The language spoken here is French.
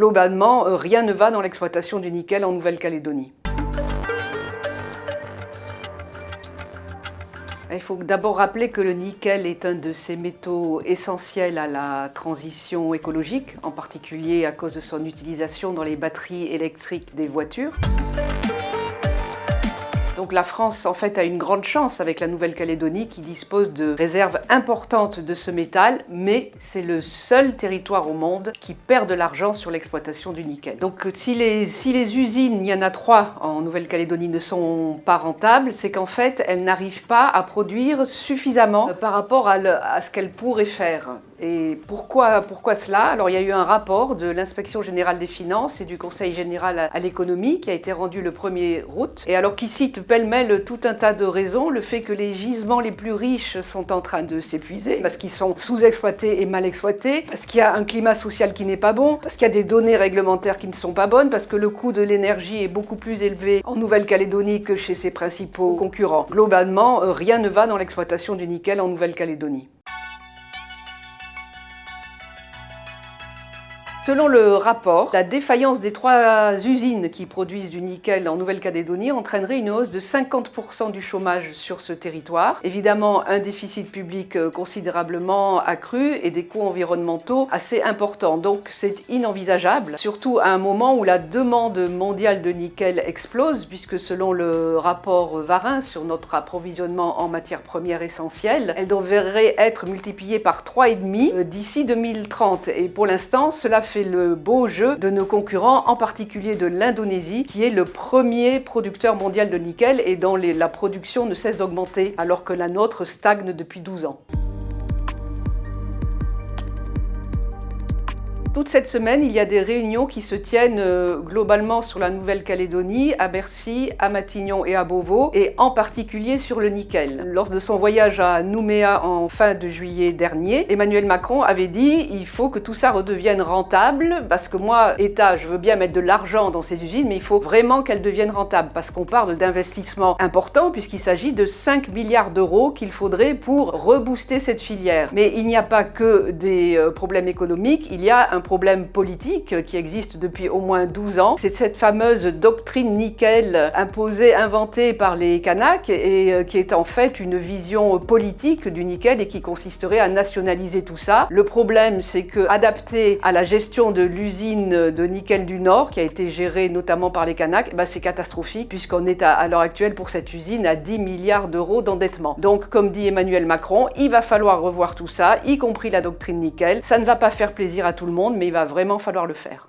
globalement, rien ne va dans l'exploitation du nickel en Nouvelle-Calédonie. Il faut d'abord rappeler que le nickel est un de ces métaux essentiels à la transition écologique, en particulier à cause de son utilisation dans les batteries électriques des voitures. Donc la France en fait a une grande chance avec la Nouvelle-Calédonie qui dispose de réserves importantes de ce métal, mais c'est le seul territoire au monde qui perd de l'argent sur l'exploitation du nickel. Donc si les usines, il y en a 3 en Nouvelle-Calédonie, ne sont pas rentables, c'est qu'en fait elles n'arrivent pas à produire suffisamment par rapport à ce qu'elles pourraient faire. Et pourquoi cela? Alors il y a eu un rapport de l'Inspection générale des finances et du Conseil général à l'économie qui a été rendu le 1er août, et alors qui cite pêle-mêle tout un tas de raisons, le fait que les gisements les plus riches sont en train de s'épuiser, parce qu'ils sont sous-exploités et mal exploités, parce qu'il y a un climat social qui n'est pas bon, parce qu'il y a des données réglementaires qui ne sont pas bonnes, parce que le coût de l'énergie est beaucoup plus élevé en Nouvelle-Calédonie que chez ses principaux concurrents. Globalement, rien ne va dans l'exploitation du nickel en Nouvelle-Calédonie. Selon le rapport, la défaillance des 3 usines qui produisent du nickel en Nouvelle-Calédonie entraînerait une hausse de 50% du chômage sur ce territoire. Évidemment, un déficit public considérablement accru et des coûts environnementaux assez importants. Donc c'est inenvisageable, surtout à un moment où la demande mondiale de nickel explose, puisque selon le rapport Varin sur notre approvisionnement en matières premières essentielles, elle devrait être multipliée par 3,5 d'ici 2030. Et pour l'instant, cela fait le beau jeu de nos concurrents, en particulier de l'Indonésie, qui est le premier producteur mondial de nickel et dont la production ne cesse d'augmenter, alors que la nôtre stagne depuis 12 ans. Toute cette semaine, il y a des réunions qui se tiennent globalement sur la Nouvelle-Calédonie, à Bercy, à Matignon et à Beauvau, et en particulier sur le nickel. Lors de son voyage à Nouméa en fin de juillet dernier, Emmanuel Macron avait dit « il faut que tout ça redevienne rentable, parce que moi, État, je veux bien mettre de l'argent dans ces usines, mais il faut vraiment qu'elles deviennent rentables, parce qu'on parle d'investissements importants, puisqu'il s'agit de 5 milliards d'euros qu'il faudrait pour rebooster cette filière. Mais il n'y a pas que des problèmes économiques, il y a un problème politique qui existe depuis au moins 12 ans. C'est cette fameuse doctrine nickel imposée, inventée par les Kanaks et qui est en fait une vision politique du nickel et qui consisterait à nationaliser tout ça. Le problème, c'est que adapté à la gestion de l'usine de nickel du Nord, qui a été gérée notamment par les Kanaks, c'est catastrophique puisqu'on est à l'heure actuelle pour cette usine à 10 milliards d'euros d'endettement. Donc, comme dit Emmanuel Macron, il va falloir revoir tout ça, y compris la doctrine nickel. Ça ne va pas faire plaisir à tout le monde, mais il va vraiment falloir le faire.